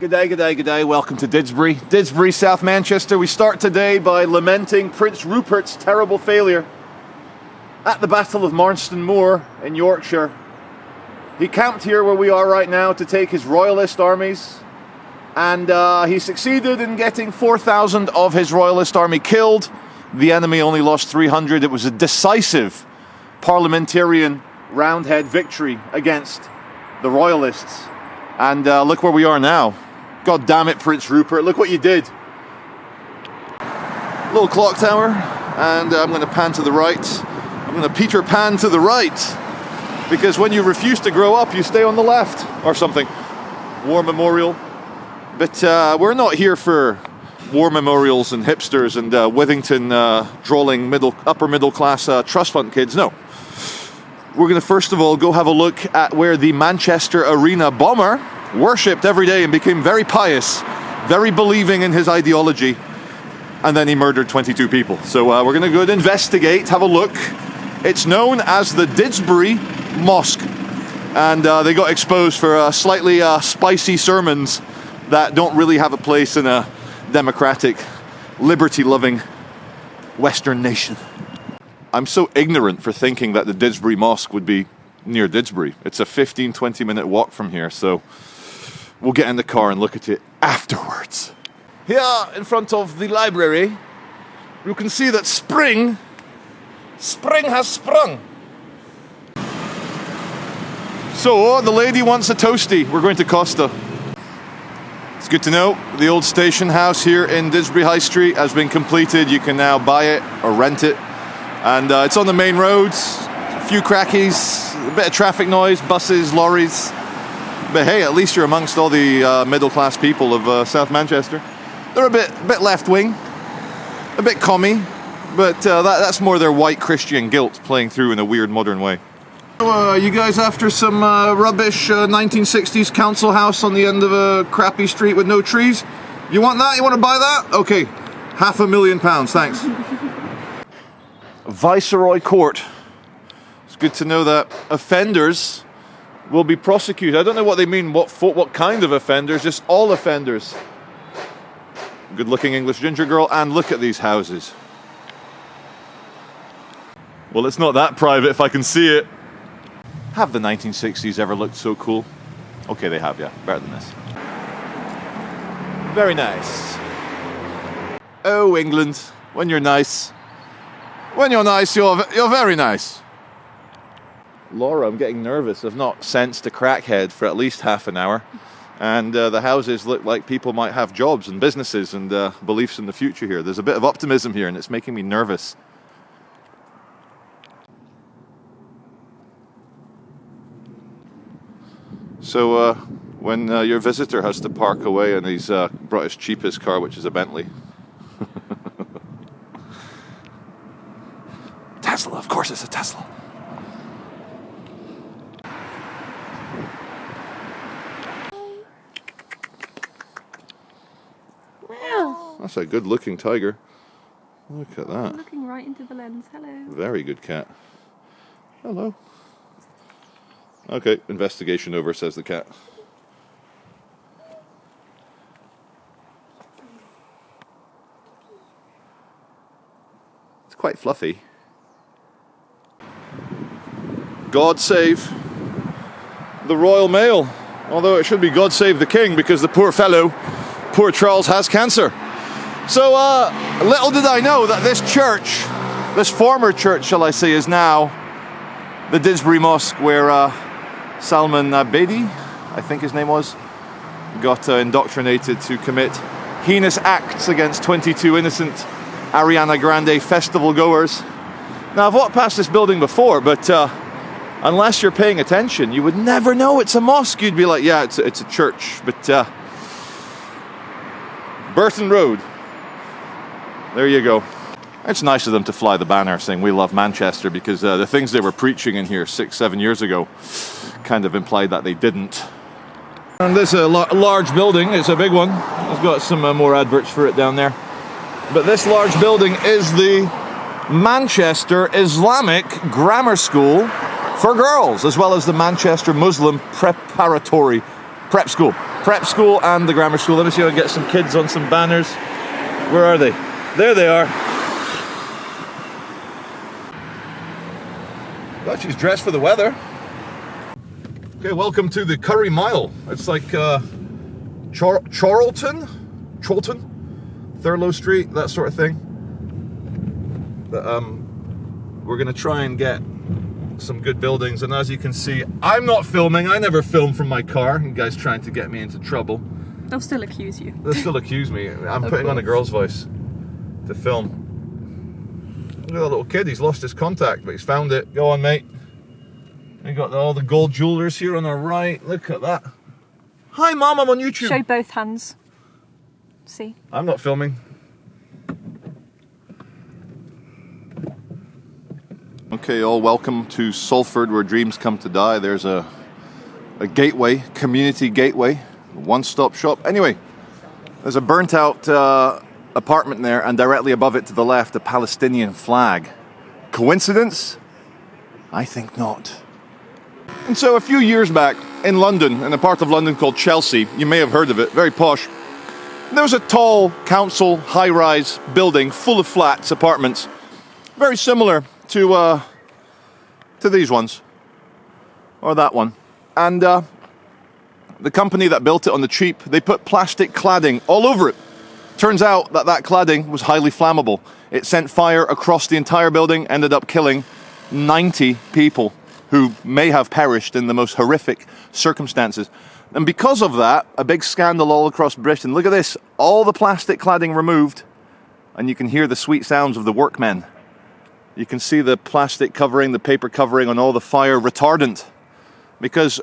Good day, good day, good day. Welcome to Didsbury. Didsbury, South Manchester. We start today by lamenting Prince Rupert's terrible failure at the Battle of Marston Moor in Yorkshire. He camped here where we are right now to take his royalist armies, and he succeeded in getting 4,000 of his royalist army killed. The enemy only lost 300. It was a decisive parliamentarian roundhead victory against the royalists. And look where we are now. God damn it, Prince Rupert, look what you did. Little clock tower, and I'm going to pan to the right. I'm going to Peter Pan to the right, because when you refuse to grow up, you stay on the left, or something. War memorial. But we're not here for war memorials and hipsters and Withington drawling upper middle class trust fund kids, no. We're going to first of all go have a look at where the Manchester Arena bomber worshipped every day and became very pious, very believing in his ideology, and then he murdered 22 people. So we're going to go and investigate, have a look. It's known as the Didsbury Mosque, and they got exposed for slightly spicy sermons that don't really have a place in a democratic, liberty-loving Western nation. I'm so ignorant for thinking that the Didsbury Mosque would be near Didsbury. It's a 15-20 minute walk from here, so we'll get in the car and look at it afterwards. Here in front of the library, you can see that spring has sprung. So the lady wants a toastie. We're going to Costa. It's good to know the old station house here in Didsbury High Street has been completed. You can now buy it or rent it. And it's on the main roads, a few crackies, a bit of traffic noise, buses, lorries. But hey, at least you're amongst all the middle-class people of South Manchester. They're a bit left-wing, a bit commie, but that's more their white Christian guilt playing through in a weird modern way. So, you guys after some rubbish 1960s council house on the end of a crappy street with no trees? You want that? You want to buy that? Okay, £500,000, thanks. Viceroy Court. It's good to know that offenders will be prosecuted. I don't know what they mean, what kind of offenders, just all offenders. Good looking English ginger girl, and look at these houses. Well, it's not that private if I can see it. Have the 1960s ever looked so cool? Okay, they have, yeah. Better than this. Very nice. Oh, England, when you're nice. When you're nice, you're very nice. Laura, I'm getting nervous. I've not sensed a crackhead for at least half an hour. And the houses look like people might have jobs and businesses and beliefs in the future here. There's a bit of optimism here and it's making me nervous. So when your visitor has to park away and he's brought his cheapest car, which is a Bentley. Tesla, of course it's a Tesla. Wow. That's a good looking tiger. Look at that. I'm looking right into the lens. Hello. Very good cat. Hello. Okay, investigation over, says the cat. It's quite fluffy. God save the Royal Mail. Although it should be God save the King, because the poor fellow, poor Charles, has cancer. So little did I know that this church, this former church shall I say, is now the Didsbury Mosque, where Salman Abedi, I think his name was, got indoctrinated to commit heinous acts against 22 innocent Ariana Grande festival goers. Now I've walked past this building before, but unless you're paying attention, you would never know it's a mosque. You'd be like, yeah, it's a church. But Burton Road, there you go. It's nice of them to fly the banner saying we love Manchester, because the things they were preaching in here 6-7 years ago kind of implied that they didn't. And this is a large building. It's a big one. I've got some more adverts for it down there. But this large building is the Manchester Islamic Grammar School for girls, as well as the Manchester Muslim Prep School. prep school and the grammar school. Let me see if I can get some kids on some banners. Where are they? There they are. God, she's dressed for the weather. Okay, welcome to the Curry Mile. It's like Chorlton, Thurlow Street, that sort of thing. But, we're going to try and get some good buildings, and as you can see, I'm not filming. I never film from my car. You guys trying to get me into trouble. They'll still accuse you. They'll still accuse me. I'm putting on a girl's voice to film. Look at that little kid. He's lost his contact, but he's found it. Go on, mate. We got all the gold jewelers here on our right. Look at that. Hi, Mom. I'm on YouTube. Show both hands. See? I'm not filming. Okay, all welcome to Salford, where dreams come to die. There's a gateway, community gateway, one-stop shop. Anyway, there's a burnt-out apartment there, and directly above it to the left, a Palestinian flag. Coincidence? I think not. And so a few years back, in London, in a part of London called Chelsea, you may have heard of it, very posh, there was a tall council high-rise building full of flats, apartments, very similar to these ones, or that one. And the company that built it on the cheap, they put plastic cladding all over it. Turns out that cladding was highly flammable. It sent fire across the entire building, ended up killing 90 people who may have perished in the most horrific circumstances. And because of that, a big scandal all across Britain. Look at this, all the plastic cladding removed, and you can hear the sweet sounds of the workmen. You can see the plastic covering, the paper covering on all the fire retardant. Because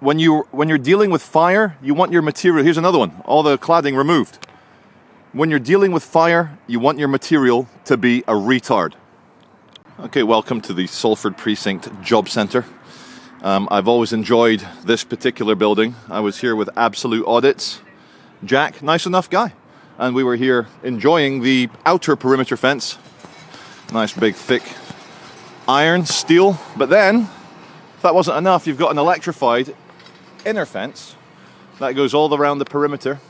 when you're dealing with fire, you want your material, here's another one, all the cladding removed. When you're dealing with fire, you want your material to be a retard. Okay, welcome to the Salford Precinct Job Centre. I've always enjoyed this particular building. I was here with Absolute Audits. Jack, nice enough guy. And we were here enjoying the outer perimeter fence. Nice big thick iron, steel. But then, if that wasn't enough, you've got an electrified inner fence that goes all around the perimeter.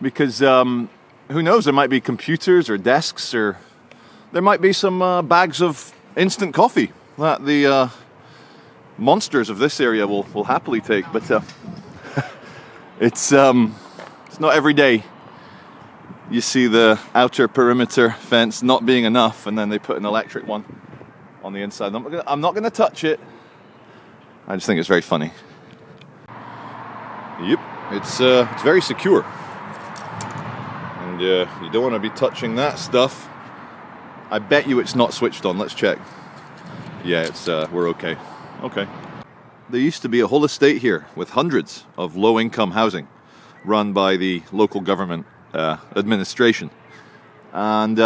Because who knows, there might be computers or desks, or there might be some bags of instant coffee that the monsters of this area will happily take. But it's not every day you see the outer perimeter fence not being enough, and then they put an electric one on the inside. I'm not going to touch it. I just think it's very funny. Yep, it's very secure. And you don't want to be touching that stuff. I bet you it's not switched on. Let's check. Yeah, it's we're okay. Okay. There used to be a whole estate here with hundreds of low-income housing run by the local government administration. And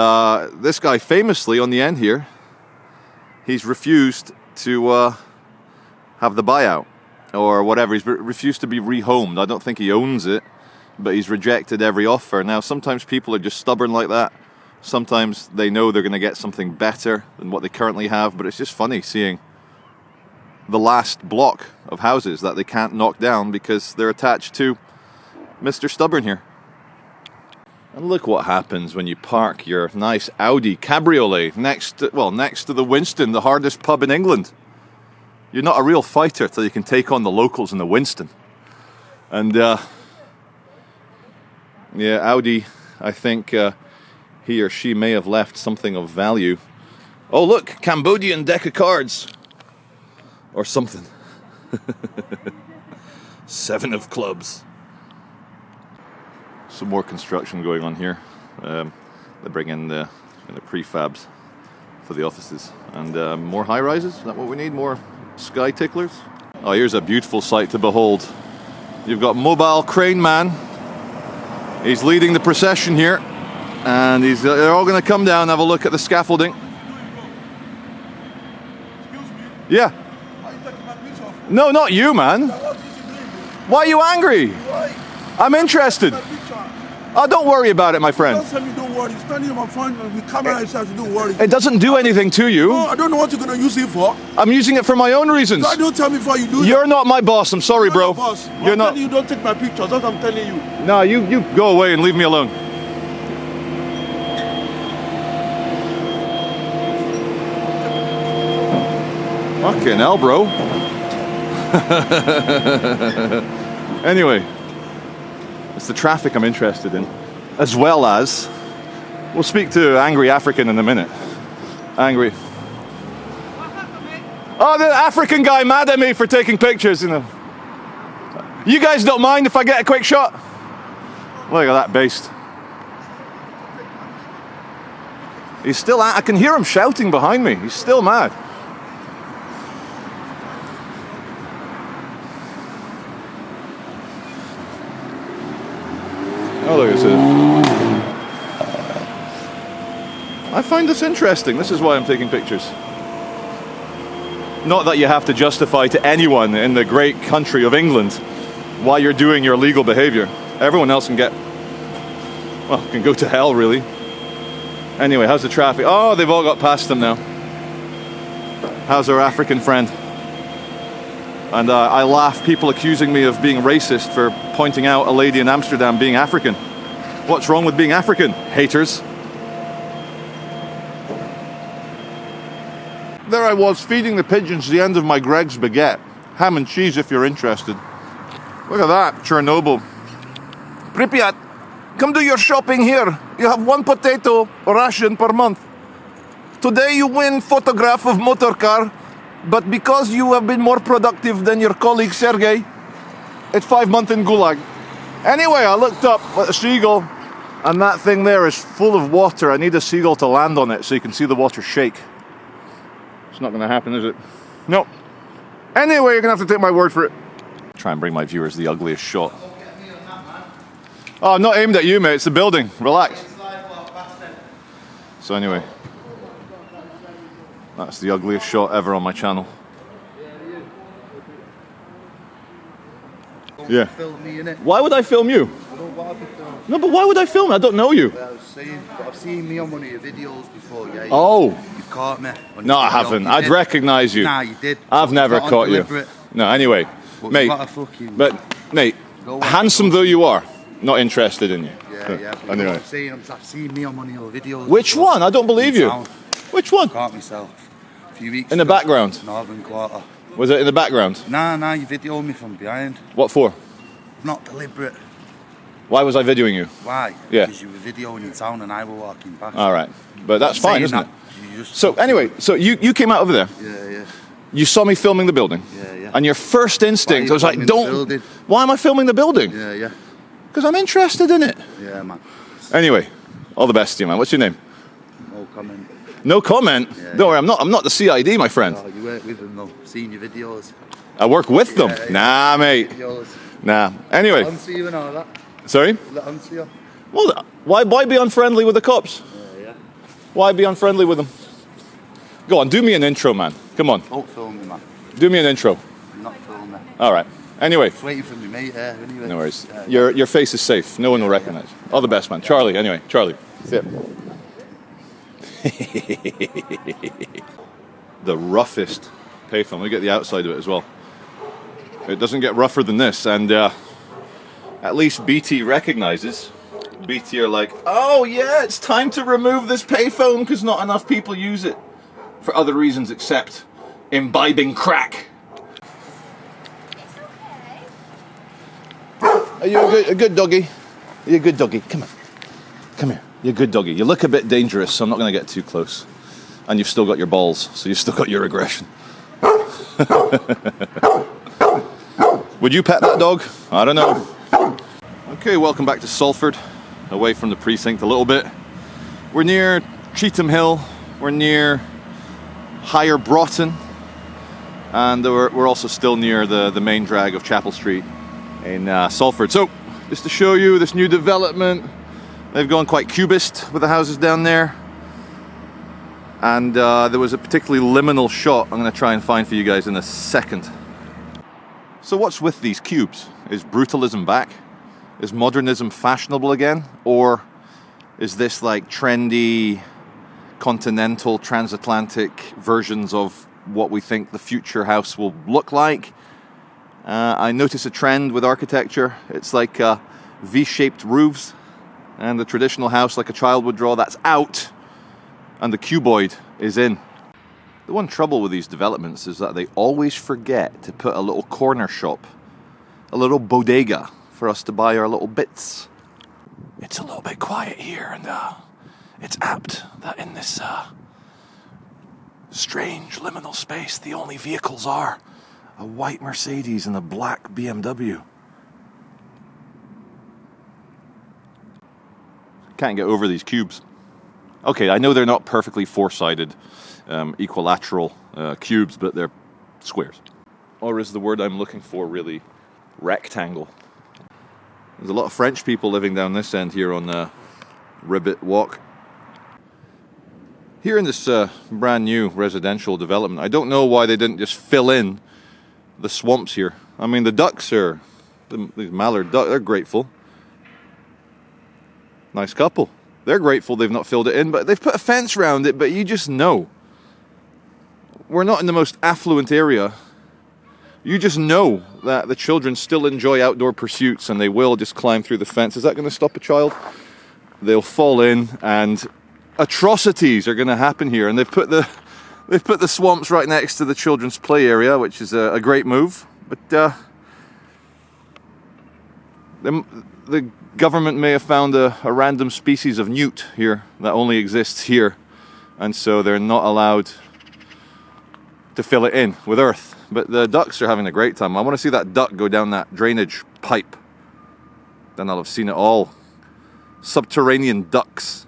this guy famously on the end here, he's refused to have the buyout or whatever. He's refused to be rehomed. I don't think he owns it, but he's rejected every offer. Now, sometimes people are just stubborn like that. Sometimes they know they're going to get something better than what they currently have, but it's just funny seeing the last block of houses that they can't knock down because they're attached to Mr. Stubborn here. And look what happens when you park your nice Audi Cabriolet next to the Winston, the hardest pub in England. You're not a real fighter till you can take on the locals in the Winston. And yeah, Audi, I think he or she may have left something of value. Oh look, Cambodian deck of cards. Or something. 7 of clubs. Some more construction going on here. They bring in the prefabs for the offices. And more high-rises, is that what we need? More sky ticklers? Oh, here's a beautiful sight to behold. You've got Mobile Crane Man. He's leading the procession here. And they're all going to come down and have a look at the scaffolding. Yeah. No, not you, man. Why are you angry? I'm interested. Oh, don't worry about it, my friend. Don't tell me don't worry. Standing on my phone with camera inside, so don't worry. It doesn't do anything to you. No, I don't know what you're gonna use it for. I'm using it for my own reasons. So don't tell me before you do it. You're not my boss. I'm sorry, bro. Boss. You're I'm not. telling you, don't take my pictures. That's what I'm telling you. No, you go away and leave me alone. Fucking hell, bro. Anyway, it's the traffic I'm interested in, as well as we'll speak to Angry African in a minute. Angry. Oh, the African guy mad at me for taking pictures, you know. You guys don't mind if I get a quick shot? Look at that beast. He's still I can hear him shouting behind me. He's still mad. Oh, look, it's I find this interesting. This is why I'm taking pictures. Not that you have to justify to anyone in the great country of England why you're doing your illegal behavior. Everyone else can can go to hell, really. Anyway, how's the traffic? Oh, they've all got past them now. How's our African friend? And I laugh, people accusing me of being racist for pointing out a lady in Amsterdam being African. What's wrong with being African, haters? There I was, feeding the pigeons the end of my Greg's baguette. Ham and cheese if you're interested. Look at that, Chernobyl. Pripyat, come do your shopping here. You have 1 potato ration per month. Today you win photograph of motor car, but because you have been more productive than your colleague Sergey, it's 5 months in Gulag. Anyway, I looked up at a seagull, and that thing there is full of water. I need a seagull to land on it so you can see the water shake. It's not going to happen, is it? No. Anyway, you're going to have to take my word for it. Try and bring my viewers the ugliest shot. Oh, I'm not aimed at you, mate. It's the building. Relax. So anyway, that's the ugliest shot ever on my channel. Yeah. Film me, innit? Why would I film you? I don't want to be filmed. No, but why would I film? I don't know you. Well, I was saying, but I've seen me on one of your videos before, yeah. Oh. You caught me. No, I haven't. I'd recognise you. Nah, you did. I've never caught you. No, anyway. But Mate, mate, handsome though you are, not interested in you. Yeah. Anyway. I'm saying, I've seen me on one of your videos. Which before. one? I don't believe you. Which one? Caught myself a few weeks In the ago. background? Northern Quarter. Was it in the background? Nah, you videoed me from behind. What for? Not deliberate. Why was I videoing you? Why? Yeah. Because you were videoing in town and I were walking past. All right. But that's I'm fine, saying isn't that it? So anyway, so you came out over there. Yeah. You saw me filming the building. Yeah. And your first instinct Why was like, filming the don't. building? Why am I filming the building? Yeah. Because I'm interested in it. Yeah, man. Anyway, all the best to you, man. What's your name? No comment. No comment. Yeah. Don't worry, I'm not the CID, my friend. Oh, you work with them though. Seen your videos. I work with them. Yeah. Nah, mate. Videos. Nah. Anyway. Let 'em see you and all that. Sorry? Let 'em see you. Well, why be unfriendly with the cops? Yeah. Why be unfriendly with them? Go on, do me an intro, man. Come on, Don't film me, man. do me an intro. I'm not filming. All right. Anyway, Just waiting for me mate here anyway. no worries. Yeah. Your face is safe. No one will recognize you. All the best, man. Charlie. Anyway, Charlie. See ya. The roughest payphone. Let me get the outside of it as well. It doesn't get rougher than this, and at least BT recognizes. BT are like, oh yeah, it's time to remove this payphone because not enough people use it for other reasons except imbibing crack. Are you a good doggy? Are you a good doggy? Come on. Come here. You're a good doggy. You look a bit dangerous, so I'm not going to get too close. And you've still got your balls, so you've still got your aggression. Would you pet that dog? I don't know. Okay, welcome back to Salford, away from the precinct a little bit. We're near Cheetham Hill, we're near Higher Broughton, and we're also still near the main drag of Chapel Street in Salford. So, just to show you this new development, they've gone quite cubist with the houses down there. And there was a particularly liminal shot I'm going to try and find for you guys in a second. So what's with these cubes? Is brutalism back? Is modernism fashionable again? Or is this like trendy, continental, transatlantic versions of what we think the future house will look like? I notice a trend with architecture. It's like V-shaped roofs, and the traditional house like a child would draw, that's out, and the cuboid is in. The one trouble with these developments is that they always forget to put a little corner shop, a little bodega for us to buy our little bits. It's a little bit quiet here, and it's apt that in this strange liminal space, the only vehicles are a white Mercedes and a black BMW. Can't get over these cubes. Okay, I know they're not perfectly four-sided, equilateral cubes, but they're squares. Or is the word I'm looking for really rectangle? There's a lot of French people living down this end here on Ribbit Walk. Here in this brand new residential development, I don't know why they didn't just fill in the swamps here. I mean, the ducks are, these mallard ducks, they're grateful. Nice couple. They're grateful they've not filled it in, but they've put a fence around it, but you just know. We're not in the most affluent area. You just know that the children still enjoy outdoor pursuits and they will just climb through the fence. Is that going to stop a child? They'll fall in and atrocities are going to happen here. And they've put the swamps right next to the children's play area, which is a great move. But the government may have found a random species of newt here that only exists here. And so they're not allowed to fill it in with earth. But the ducks are having a great time. I want to see that duck go down that drainage pipe. Then I'll have seen it all. Subterranean ducks.